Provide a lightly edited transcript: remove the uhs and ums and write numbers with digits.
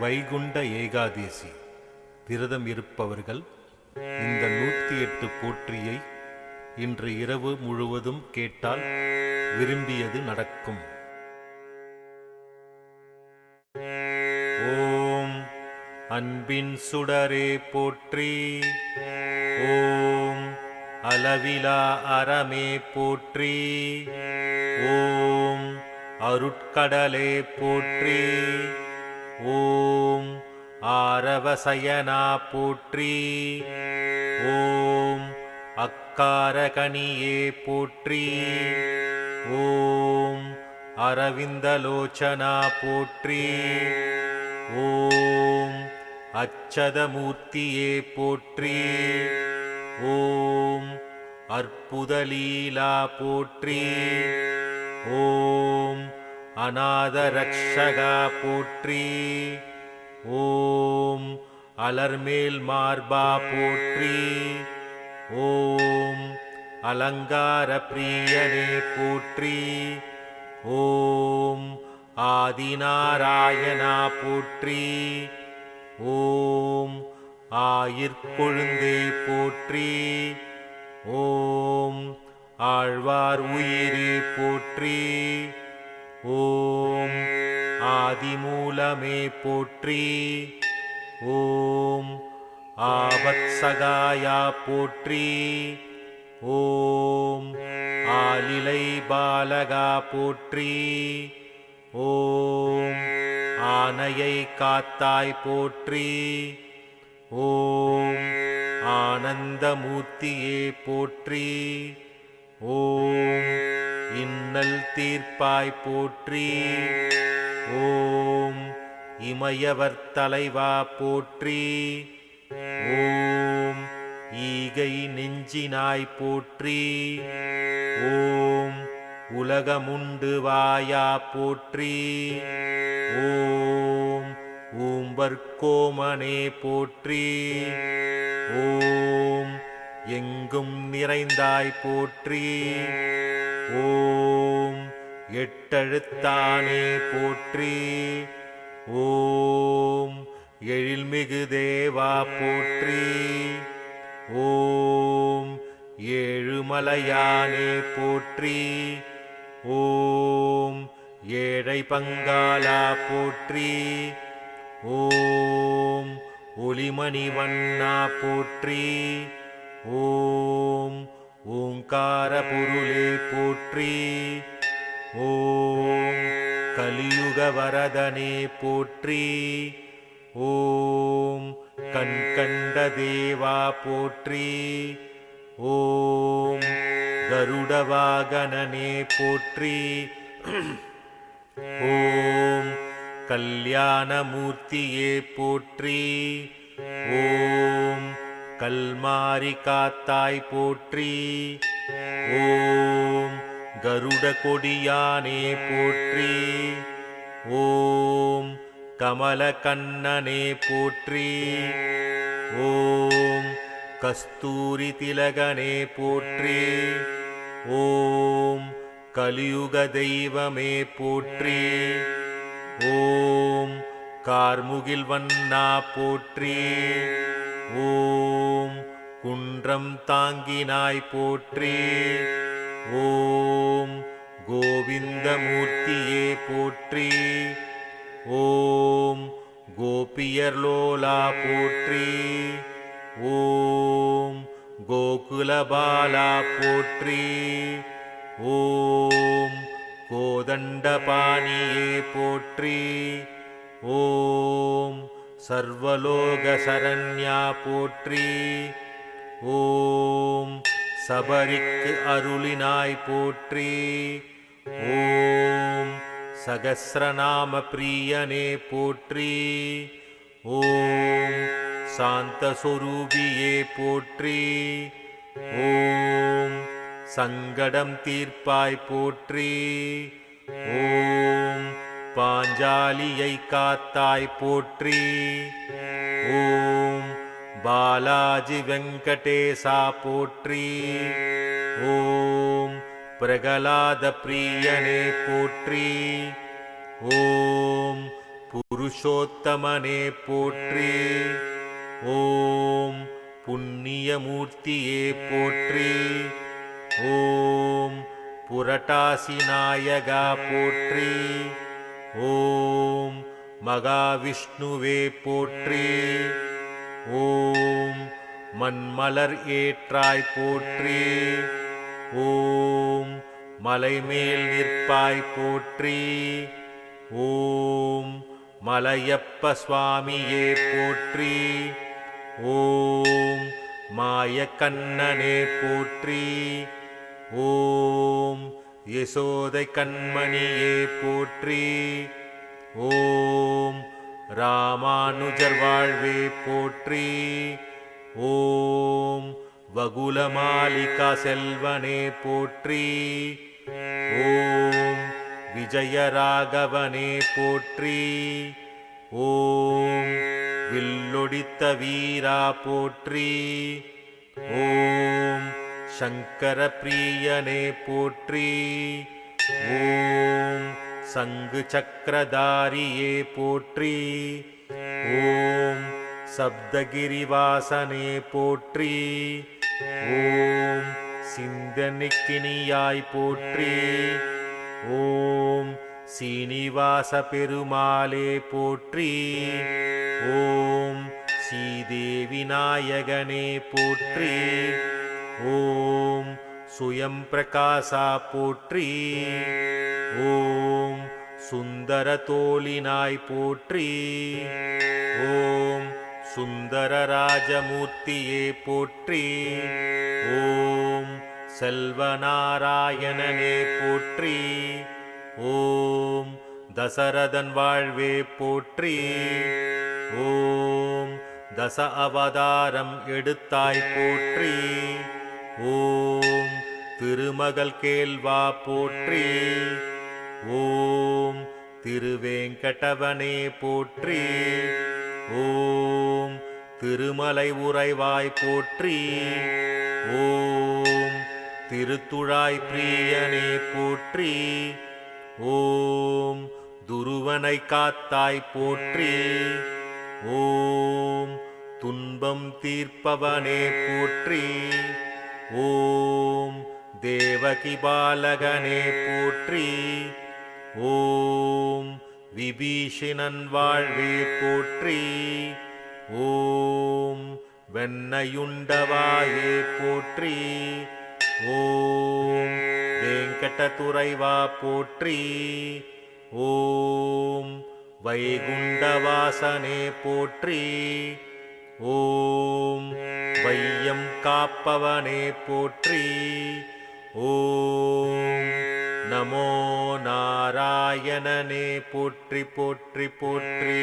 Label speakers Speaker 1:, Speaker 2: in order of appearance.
Speaker 1: வைகுண்ட ஏகாதேசி விரதம் இருப்பவர்கள் இந்த 108 போற்றியை இன்று இரவு முழுவதும் கேட்டால் விரும்பியது நடக்கும். ஓம் அன்பின் சுடரே போற்றி. ஓம் அளவிலா அறமே போற்றி. ஓம் அருட்கடலே போற்றி. ஓம் ஆரவசயனா போற்றி. ஓம் அக்காரகணியே போற்றி. ஓம் அரவிந்தலோச்சனா போற்றி. ஓம் அச்சதமூர்த்தியே போற்றி. ஓம் அற்புதலீலா போற்றி. ஓம் அநாதரக்ஷகா போற்றி. ஓம் அலர்மேல் மார்பா போற்றி. ஓம் அலங்கார பிரியனே போற்றி. ஓம் ஆதிநாராயணா போற்றி. ஓம் ஆயிற்கொழுந்தே போற்றி. ஓம் ஆழ்வார் உயிரே போற்றி. ஓம் ஆதிமூலமே போற்றி. ஓம் ஆபத்சகாயா போற்றி. ஓம் ஆலிலை பாலகா போற்றி. ஓம் ஆனையை காத்தாய் போற்றி. ஓம் ஆனந்தமூர்த்தியே போற்றி. ஓம் இன்னல் தீர்ப்பாய் போற்றி. ஓம் இமயவர் தலைவா போற்றி. ஓம் ஈகை நெஞ்சினாய் போற்றி. ஓம் உலகமுண்டு வாயா போற்றி. ஓம் ஊம்பர்கோமனே போற்றி. ஓம் எங்கும் நிறைந்தாய் போற்றி. ஓம் எட்டெழுத்தானே போற்றி. ஓம் எழில்மிகு தேவா போற்றி. ஓம் ஏழுமலையானே போற்றி. ஓம் ஏழை பங்காளா போற்றி. ஓம் ஒளிமணிவண்ணா போற்றி. ஓம் ஓங்கார பொருளே போற்றி. ஓம் கலியுக வரதனே போற்றி. ஓம் கண்கண்ட தேவா போற்றி. ஓம் கருடவாகனனே போற்றி. ஓம் கல்யாணமூர்த்தியே போற்றி. ஓம் கல்மாரி காத்தாய் போற்றி. ஓம் கருட கொடியானே போற்றி. ஓம் கமலக்கண்ணனே போற்றி. ஓம் கஸ்தூரி திலகனே போற்றி. ஓம் கலியுக தெய்வமே போற்றி. ஓம் கார்முகில் வண்ணா போற்றி. ஓம் குன்றம் தாங்கினாய் போற்றி. ஓம் கோவிந்தமூர்த்தியே போற்றி. ஓம் கோபியர்லோலா போற்றி. ஓம் கோகுலபாலா போற்றி. ஓம் கோதண்டபாணியே போற்றி. ஓம் சர்வலோக சரண்யா போற்றி. ஓம் சபரிக்கு அருளினாய் போற்றி. ஓம் சகஸ்ரநாம பிரியனே போற்றி. ஓம் சாந்தஸ்வரூபியே போற்றி. ஓம் சங்கடம் தீர்ப்பாய் போற்றி. ஓம் பாஞ்சாலியை காத்தாய் போற்றி. ஓம் பாலாஜி வெங்கடேசா போற்றி. ஓம் பிரகலாத பிரியனே போற்றி. ஓம் புருஷோத்தமனே போற்றி. ஓம் புண்ணியமூர்த்தியே போற்றி. ஓம் புரட்டாசி நாயகா போற்றி. ஓம் மகாவிஷ்ணுவே போற்றி. ஓம் மண்மலர் ஏற்றாய் போற்றி. ஓம் மலைமேல் நிற்பாய் போற்றி. ஓம் மலையப்ப சுவாமியே போற்றி. ஓம் மாயக்கண்ணனே போற்றி. ஓம் யசோதை கண்மணியே போற்றி. ஓம் ராமானுஜர் வாழ்வே போற்றி. ஓம் வகுலமாலிகா செல்வனே போற்றி. ஓம் விஜயராகவனே போற்றி. ஓம் வில்லொடித்த வீரா போற்றி. ஓம் சங்கர பிரியனே போற்றி. ஓம் சங்கு சக்கரதாரியே போற்றி. ஓம் சப்தகிரிவாசனே போற்றி. ஓம் சிந்தனிக்கினியாய் போற்றி. ஓம் சீனிவாச பெருமாளே போற்றி. ஓம் ஸ்ரீதேவி நாயகனே போற்றி. ஓம் சுயம் பிரகாசா போற்றி. ஓம் சுந்தர தோளினாய் போற்றி. ஓம் சுந்தர ராஜமூர்த்தியே போற்றி. ஓம் செல்வநாராயணனே போற்றி. ஓம் தசரதன் வாழ்வே போற்றி. ஓம் தச அவதாரம் எடுத்தாய் போற்றி. ஓம் திருமகள் கேள்வா போற்றி. ஓம் திருவேங்கடவனே போற்றி. ஓம் திருமலை உறைவாய் போற்றி. ஓம் திருத்துழாய் பிரியனே போற்றி. ஓம் துருவனை காத்தாய் போற்றி. ஓம் துன்பம் தீர்ப்பவனே போற்றி. ஓம் தேவகி பாலகனே போற்றி. ஓம் விபீஷணன் வாழ்வே போற்றி. ஓம் வெண்ணையுண்டவாயே போற்றி. ஓம் வேங்கடதுறைவா போற்றி. ஓம் வைகுண்டவாசனே போற்றி. ஓம் வையம் காப்பவனே போற்றி. ஓம் நமோ நாராயணனே போற்றி போற்றி போற்றி.